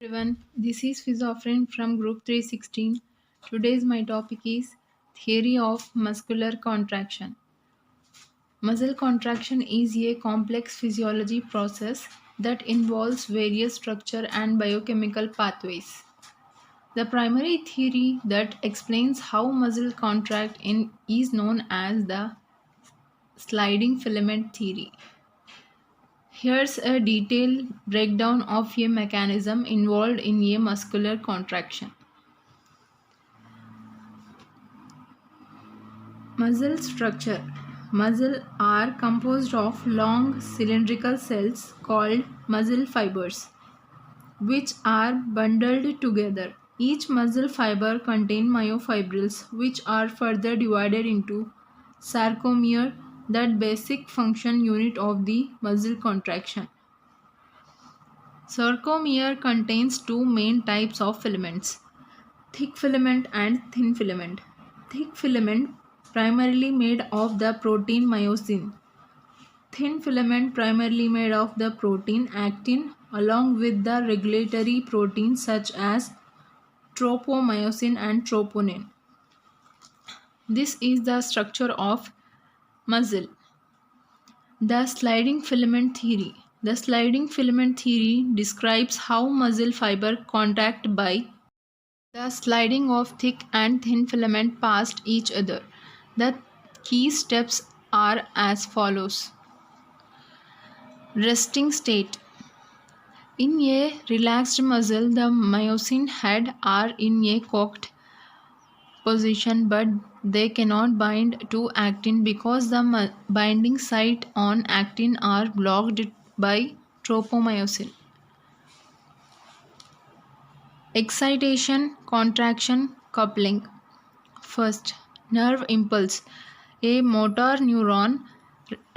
Everyone, this is Fiza from Group 316. Today's my topic is Theory of Muscular Contraction. Muscle contraction is a complex physiology process that involves various structure and biochemical pathways. The primary theory that explains how muscle contract is known as the sliding filament theory. Here's a detailed breakdown of a mechanism involved in a muscular contraction. Muscle structure. Muscle are composed of long cylindrical cells called muscle fibers, which are bundled together. Each muscle fiber contains myofibrils, which are further divided into sarcomere, that basic function unit of the muscle contraction. Sarcomere contains two main types of filaments, thick filament and thin filament. Thick filament primarily made of the protein myosin. Thin filament primarily made of the protein actin along with the regulatory proteins such as tropomyosin and troponin. This is the structure of muscle. The sliding filament theory. The sliding filament theory describes how muscle fiber contact by the sliding of thick and thin filament past each other. The key steps are as follows. Resting state. In a relaxed muscle, the myosin head are in a cocked position, but they cannot bind to actin because the binding site on actin are blocked by tropomyosin. Excitation, contraction, coupling. First, nerve impulse. A motor neuron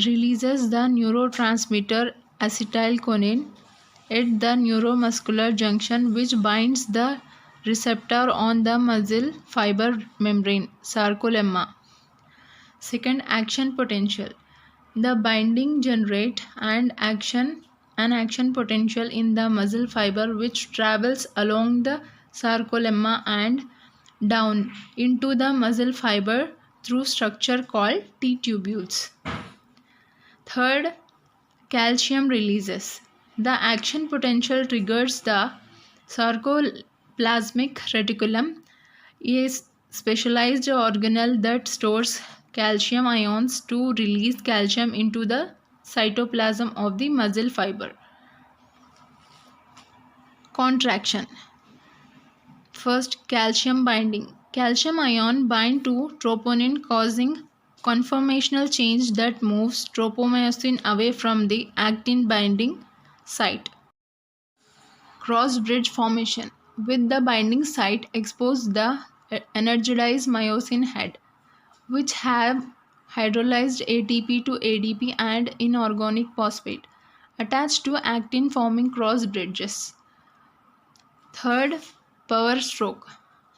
releases the neurotransmitter acetylcholine at the neuromuscular junction, which binds the receptor on the muscle fiber membrane, sarcolemma. Second, action potential. The binding generate an action potential in the muscle fiber which travels along the sarcolemma and down into the muscle fiber through structure called T-tubules. Third, calcium releases. The action potential triggers the sarcoplasmic reticulum, a specialized organelle that stores calcium ions to release calcium into the cytoplasm of the muscle fiber. Contraction. First, calcium binding. Calcium ion bind to troponin causing conformational change that moves tropomyosin away from the actin binding site. Cross bridge formation. With the binding site exposed, the energized myosin head, which have hydrolyzed ATP to ADP and inorganic phosphate, attached to actin forming cross bridges. Third, power stroke.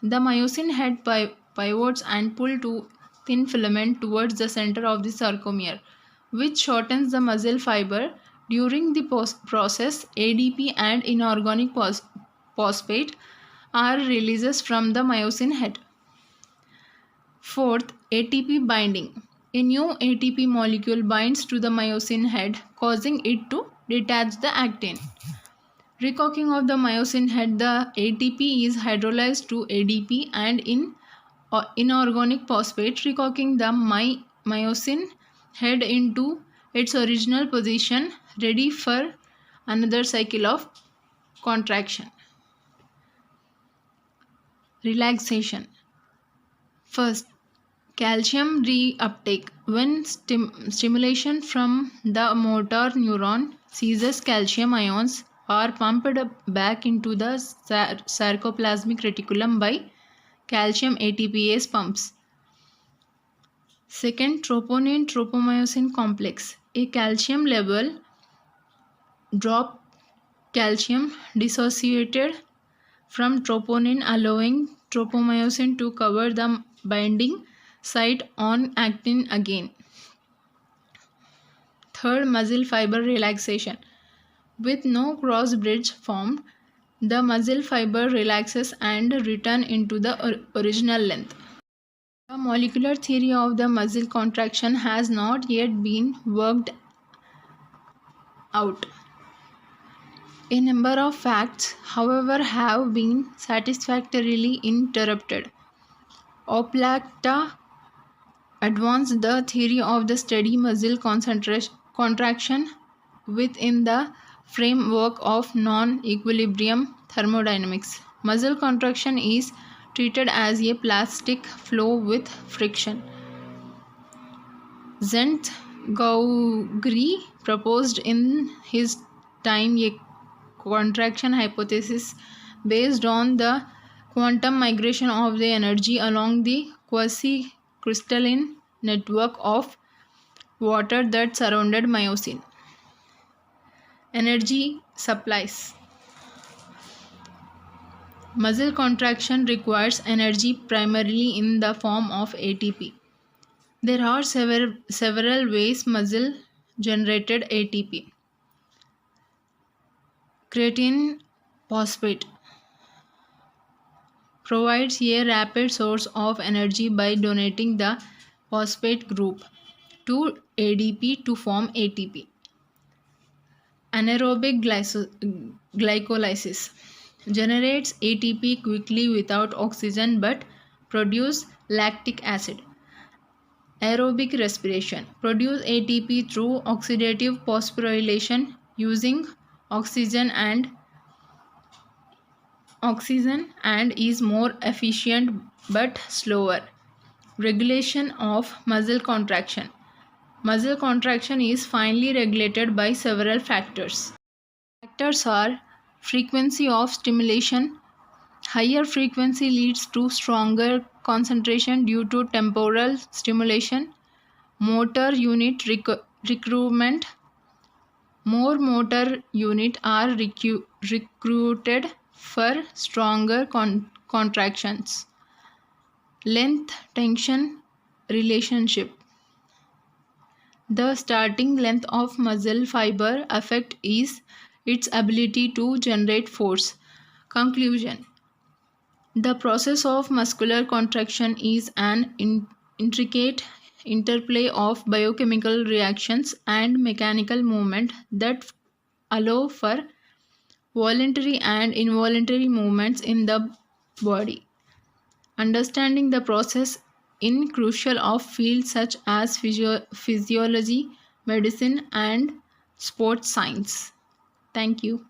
The myosin head pivots and pulls to thin filament towards the center of the sarcomere, which shortens the muscle fiber. During the process, ADP and inorganic phosphate are releases from the myosin head. Fourth, ATP binding. A new ATP molecule binds to the myosin head, causing it to detach the actin. Recocking of the myosin head, the ATP is hydrolyzed to ADP and inorganic phosphate, recocking the myosin head into its original position, ready for another cycle of contraction. Relaxation. First, calcium reuptake. When stimulation from the motor neuron ceases, calcium ions are pumped back into the sarcoplasmic reticulum by calcium ATPase pumps. Second, troponin tropomyosin complex. A calcium level drop, calcium dissociated from troponin, allowing tropomyosin to cover the binding site on actin again. Third, muscle fiber relaxation. With no cross bridge formed, The muscle fiber relaxes and return into the original length. The molecular theory of the muscle contraction has not yet been worked out. A number of facts, however, have been satisfactorily interpreted. Oplata advanced the theory of the steady muscle contraction within the framework of non-equilibrium thermodynamics. Muscle contraction is treated as a plastic flow with friction. Zent-Gaugry proposed in his time a contraction hypothesis based on the quantum migration of the energy along the quasi-crystalline network of water that surrounded myosin. Energy supplies. Muscle contraction requires energy primarily in the form of ATP. There are several ways muscle generated ATP. Creatine phosphate provides a rapid source of energy by donating the phosphate group to ADP to form ATP. Anaerobic glycolysis generates ATP quickly without oxygen but produces lactic acid. Aerobic respiration produces ATP through oxidative phosphorylation using oxygen and is more efficient but slower. Regulation of muscle contraction. Muscle contraction is finely regulated by several factors. Factors are frequency of stimulation. Higher frequency leads to stronger concentration due to temporal stimulation. Motor unit recruitment. More motor units are recruited for stronger contractions. Length tension relationship. The starting length of muscle fiber affects its ability to generate force. Conclusion. The process of muscular contraction is an intricate interplay of biochemical reactions and mechanical movement that allow for voluntary and involuntary movements in the body. Understanding the process is crucial of fields such as physiology, medicine, and sports science. Thank you.